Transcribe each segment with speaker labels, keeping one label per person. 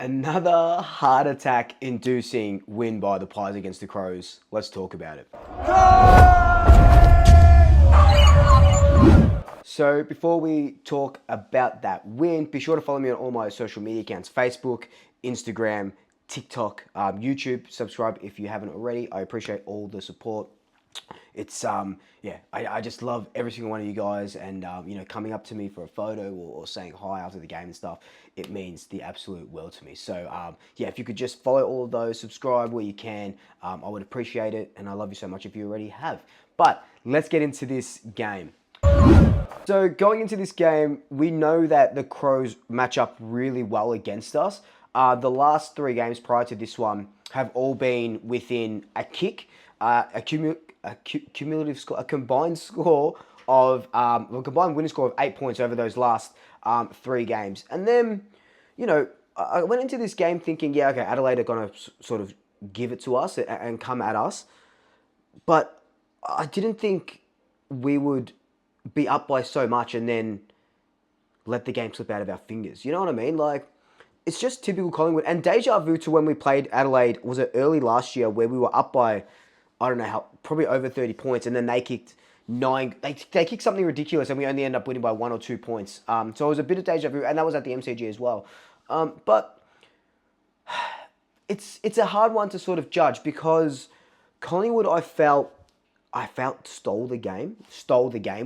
Speaker 1: Another heart attack inducing win by the Pies against the Crows. Let's talk about it. So before we talk about that win, be sure to follow me on all my social media accounts: Facebook, Instagram, TikTok, YouTube. Subscribe if you haven't already. I appreciate all the support. It's yeah, I just love every single one of you guys, and coming up to me for a photo or saying hi after the game and stuff. It means the absolute world to me. So yeah, if you could just follow all of those, subscribe where you can, I would appreciate it, and I love you so much if you already have. But let's get into this game. So going into this game, we know that the Crows match up really well against us. The last three games prior to this one have all been within a kick, a cumulative score, a combined score of a combined winning score of 8 points over those last three games. And then, I went into this game thinking, yeah, okay, Adelaide are going to sort of give it to us and come at us, but I didn't think we would be up by so much and then let the game slip out of our fingers. You know what I mean? Like, it's just typical Collingwood. And deja vu to when we played Adelaide, was it early last year where we were up by, I don't know how, probably over 30 points, and then they kicked nine. They kicked something ridiculous, and we only ended up winning by 1 or 2 points. So it was a bit of deja vu, and that was at the MCG as well. But it's a hard one to sort of judge because Collingwood, I felt stole the game.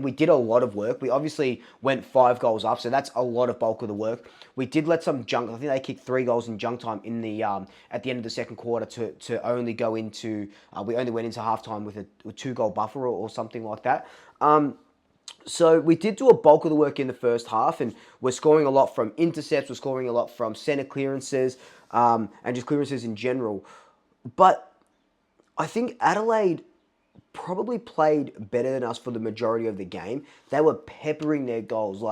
Speaker 1: We did a lot of work. We obviously went 5 goals up, so that's a lot of bulk of the work. We did let some junk. I think they kicked 3 goals in junk time in the at the end of the second quarter to only go into. We only went into halftime with a 2-goal buffer or something like that. So we did do a bulk of the work in the first half, and we're scoring a lot from intercepts. We're scoring a lot from centre clearances and just clearances in general. But I think Adelaide probably played better than us for the majority of the game. They were peppering their goals,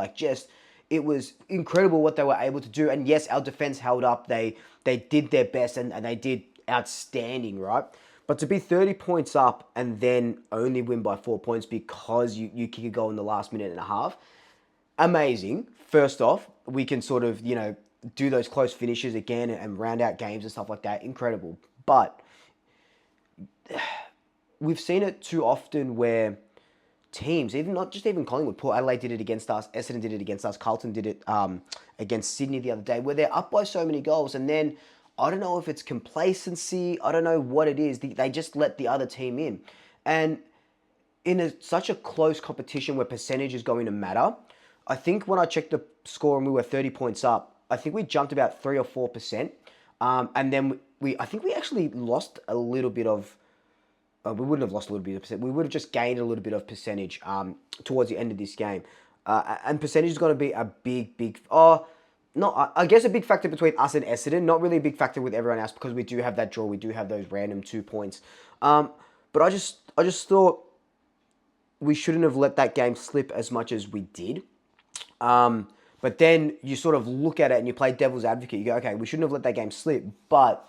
Speaker 1: it was incredible what they were able to do. And yes, our defense held up. They did their best and they did outstanding, right? But to be 30 points up and then only win by 4 points because you kick a goal in the last minute and a half, amazing. First off, we can sort of, do those close finishes again and round out games and stuff like that. Incredible. But we've seen it too often where teams, not even Collingwood, Port Adelaide did it against us, Essendon did it against us, Carlton did it against Sydney the other day, where they're up by so many goals, and then I don't know if it's complacency, I don't know what it is, they just let the other team in. And in such a close competition where percentage is going to matter, I think when I checked the score and we were 30 points up, I think we jumped about 3 or 4%, and then I think we actually lost a little bit of. We wouldn't have lost a little bit of percent. We would have just gained a little bit of percentage towards the end of this game. And percentage is going to be a I guess a big factor between us and Essendon. Not really a big factor with everyone else because we do have that draw. We do have those random 2 points. But I just thought we shouldn't have let that game slip as much as we did. But then you sort of look at it and you play devil's advocate. You go, okay, we shouldn't have let that game slip, but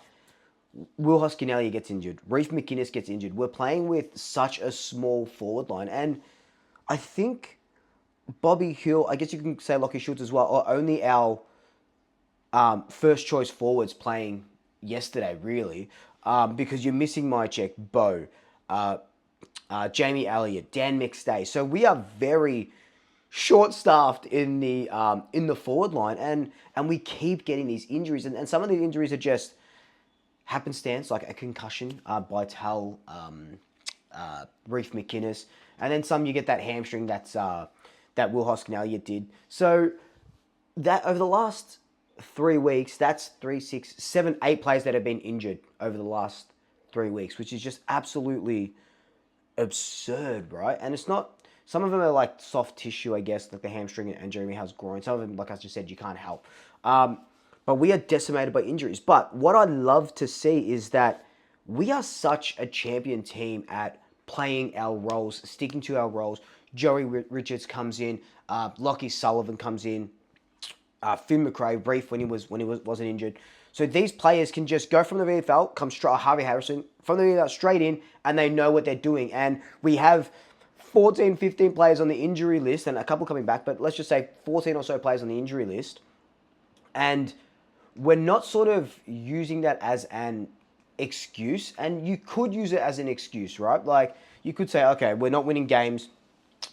Speaker 1: Will Hoskin-Elliott gets injured. Reef McInnes gets injured. We're playing with such a small forward line. And I think Bobby Hill, I guess you can say Lockie Schultz as well, are only our first choice forwards playing yesterday, really. Because you're missing Mychek, Bo, Jamie Elliott, Dan McStay. So we are very short-staffed in the forward line. And we keep getting these injuries. And some of the injuries are just happenstance, like a concussion by Tal, Reef McInnes, and then some you get that hamstring that Will Hoskin-Elliott did. So that over the last 3 weeks, that's 3, 6, 7, 8 players that have been injured over the last 3 weeks, which is just absolutely absurd, right? And it's not. Some of them are like soft tissue, I guess, like the hamstring and Jeremy Howe's groin. Some of them, like I just said, you can't help. But we are decimated by injuries. But what I'd love to see is that we are such a champion team at playing our roles, sticking to our roles. Joey Richards comes in, Lockie Sullivan comes in, Finn McRae, Reef when he wasn't injured. So these players can just go from the VFL, come straight, Harvey Harrison, from the VFL straight in, and they know what they're doing. And we have 14, 15 players on the injury list, and a couple coming back, but let's just say 14 or so players on the injury list. And we're not sort of using that as an excuse, and you could use it as an excuse, right? Like you could say, okay, we're not winning games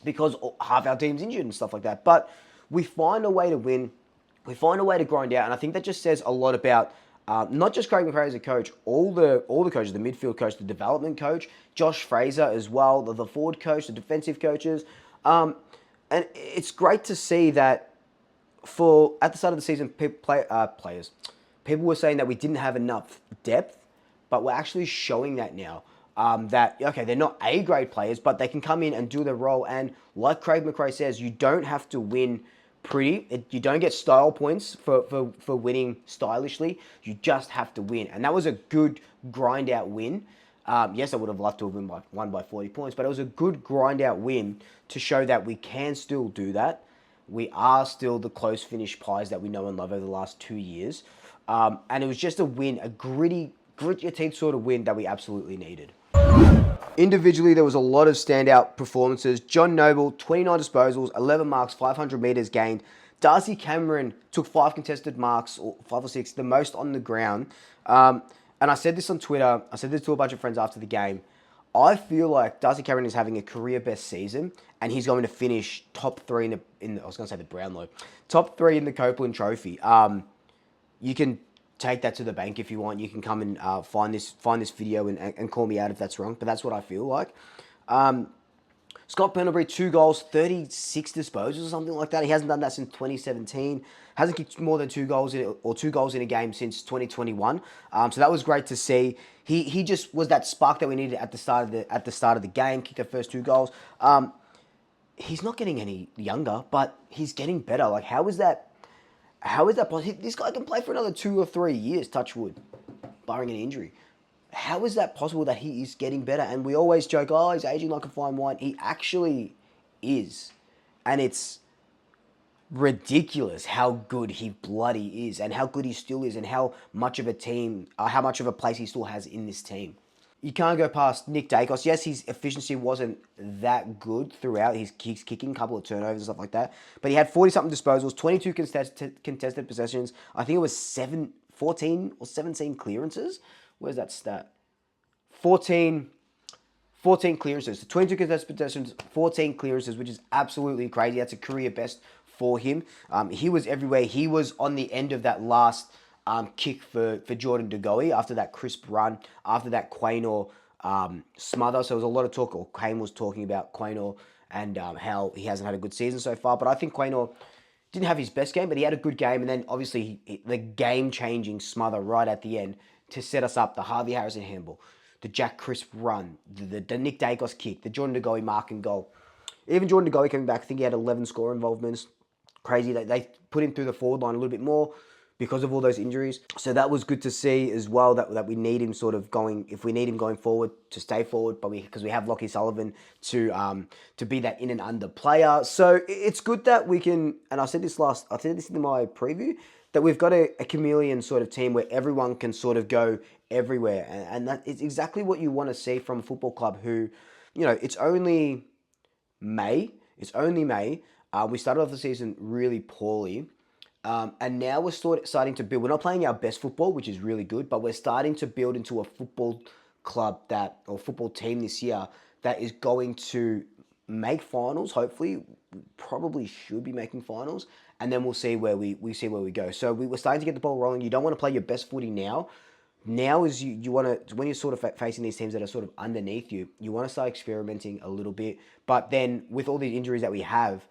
Speaker 1: because half our team's injured and stuff like that. But we find a way to win. We find a way to grind out, and I think that just says a lot about not just Craig McRae as a coach, all the coaches, the midfield coach, the development coach, Josh Fraser as well, the forward coach, the defensive coaches, and it's great to see that for at the start of the season, players, people were saying that we didn't have enough depth, but we're actually showing that now. That okay, they're not A grade players, but they can come in and do their role. And like Craig McRae says, you don't have to win pretty. You don't get style points for winning stylishly. You just have to win, and that was a good grind out win. Yes, I would have loved to have won by 40 points, but it was a good grind out win to show that we can still do that. We are still the close finish pies that we know and love over the last 2 years. And it was just a win, a grit your teeth sort of win that we absolutely needed. Individually, there was a lot of standout performances. John Noble, 29 disposals, 11 marks, 500 meters gained. Darcy Cameron took 5 contested marks, or 5 or 6, the most on the ground. And I said this on Twitter. I said this to a bunch of friends after the game. I feel like Darcy Cameron is having a career best season, and he's going to finish top 3 in the I was going to say the Brownlow, top 3 in the Copeland Trophy. You can take that to the bank if you want. You can come and find this video and call me out if that's wrong, but that's what I feel like. Scott Pendlebury, 2 goals, 36 disposals or something like that. He hasn't done that since 2017. Hasn't kicked more than 2 goals or 2 goals in a game since 2021. So that was great to see. He just was that spark that we needed at the start of the game. Kicked the first 2 goals. He's not getting any younger, but he's getting better. Like how is that possible? This guy can play for another 2 or 3 years, touch wood, barring an injury. How is that possible that he is getting better? And we always joke, oh, he's aging like a fine wine. He actually is. And it's ridiculous how good he bloody is and how good he still is and how much of a place he still has in this team. You can't go past Nick Dacos. Yes, his efficiency wasn't that good throughout. His kicking, a couple of turnovers and stuff like that. But he had 40-something disposals, 22 contested possessions. I think it was 14 or 17 clearances. Where's that stat? 14 clearances. So 22 contested possessions, 14 clearances, which is absolutely crazy. That's a career best for him. He was everywhere. He was on the end of that last kick for Jordan De Goey after that crisp run, after that Quaynor smother. So there was a lot of talk, or Kane was talking about Quaynor and how he hasn't had a good season so far. But I think Quaynor didn't have his best game, but he had a good game. And then obviously the game-changing smother right at the end to set us up, the Harvey Harrison handball, the Jack Crisp run, the Nick Dacos kick, the Jordan De Goey mark and goal. Even Jordan De Goey coming back, I think he had 11 score involvements. Crazy. They put him through the forward line a little bit more because of all those injuries. So that was good to see as well, that we need him sort of going, if we need him going forward, to stay forward, but because we have Lockie Sullivan to be that in and under player. So it's good that we can, and I said this in my preview, that we've got a chameleon sort of team where everyone can sort of go everywhere. And that is exactly what you want to see from a football club who, it's only May. We started off the season really poorly. And now we're starting to build. We're not playing our best football, which is really good, but we're starting to build into a football club or football team this year that is going to make finals. Hopefully, probably should be making finals, and then we'll see where we go. So we're starting to get the ball rolling. You don't want to play your best footy now. Now is you want to, when you're sort of facing these teams that are sort of underneath you, you want to start experimenting a little bit. But then with all these injuries that we have,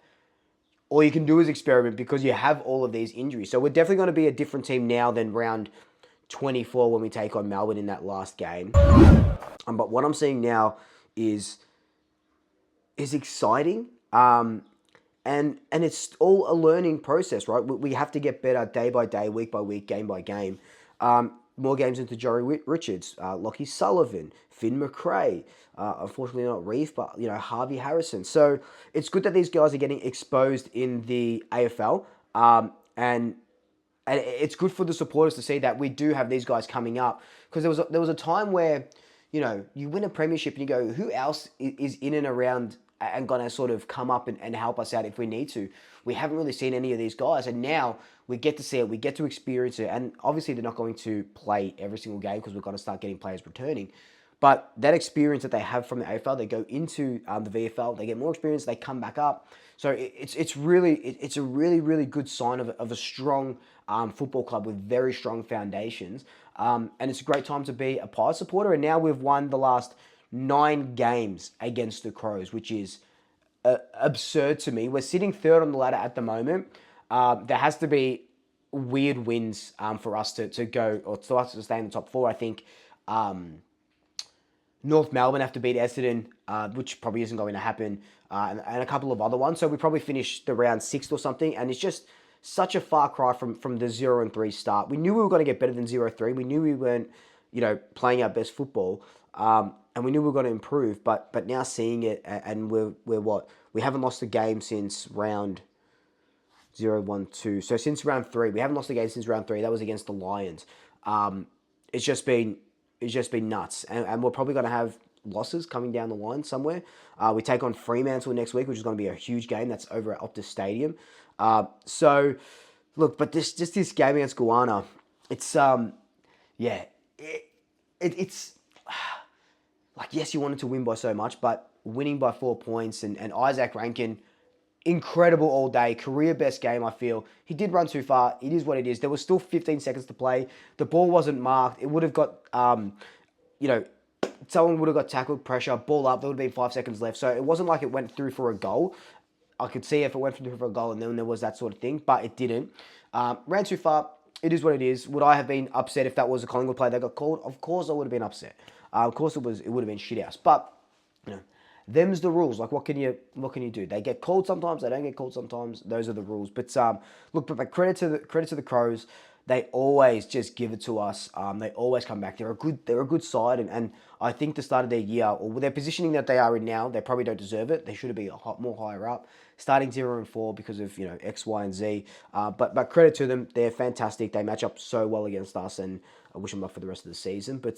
Speaker 1: all you can do is experiment because you have all of these injuries. So we're definitely going to be a different team now than round 24 when we take on Melbourne in that last game. But what I'm seeing now is exciting. And it's all a learning process, right? We have to get better day by day, week by week, game by game. More games into Jory Richards, Lockie Sullivan, Finn McRae, unfortunately not Reef, but Harvey Harrison. So it's good that these guys are getting exposed in the AFL, and it's good for the supporters to see that we do have these guys coming up, because there was a time where you win a premiership and you go, who else is in and around and going to sort of come up and help us out if we need to. We haven't really seen any of these guys, and now we get to see it, we get to experience it, and obviously they're not going to play every single game because we're going to start getting players returning. But that experience that they have from the AFL, they go into the VFL, they get more experience, they come back up. So it's a really good sign of a strong football club with very strong foundations. And it's a great time to be a Pies supporter. And now we've won the last 9 games against the Crows, which is absurd to me. We're sitting third on the ladder at the moment. There has to be weird wins for us to go, or for us to stay in the top 4. I think North Melbourne have to beat Essendon, which probably isn't going to happen, and a couple of other ones. So we probably finished around 6th or something, and it's just such a far cry from the 0-3 start. We knew we were going to get better than 0-3. We knew we weren't, playing our best football, and we knew we were going to improve. But now seeing it, and we're what? We haven't lost a game since round 0, 1, 2. So since round 3, we haven't lost a game since round 3. That was against the Lions. It's just been nuts, and we're probably going to have losses coming down the line somewhere. We take on Fremantle next week, which is going to be a huge game. That's over at Optus Stadium. So, look, but this game against Guyana, it's it's like, yes, you wanted to win by so much, but winning by 4 points and Isaac Rankin, incredible all day, career best game, I feel. He did run too far. It is what it is. There was still 15 seconds to play. The ball wasn't marked. It would have got, someone would have got tackled, pressure, ball up. There would have been 5 seconds left. So it wasn't like it went through for a goal. I could see if it went through for a goal and then there was that sort of thing, but it didn't. Ran too far. It is what it is. Would I have been upset if that was a Collingwood play that got called? Of course I would have been upset. Of course it would have been shit house. But, them's the rules. Like, what can you do? They get called sometimes. They don't get called sometimes. Those are the rules. But but credit to the Crows. They always just give it to us. They always come back. They're a good side, and I think the start of their year, or their positioning that they are in now, they probably don't deserve it. They should have been more higher up, starting 0-4 because of X, Y, and Z. But credit to them. They're fantastic. They match up so well against us, and I wish them luck for the rest of the season. But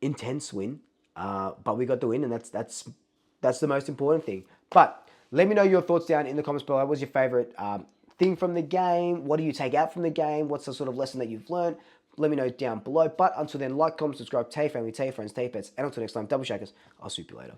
Speaker 1: intense win. But we got the win, and that's the most important thing. But let me know your thoughts down in the comments below. What was your favorite thing from the game? What do you take out from the game? What's the sort of lesson that you've learned? Let me know down below. But until then, like, comment, subscribe, tell your family, tell your friends, tell your pets. And until next time, double shakers. I'll swoop you later.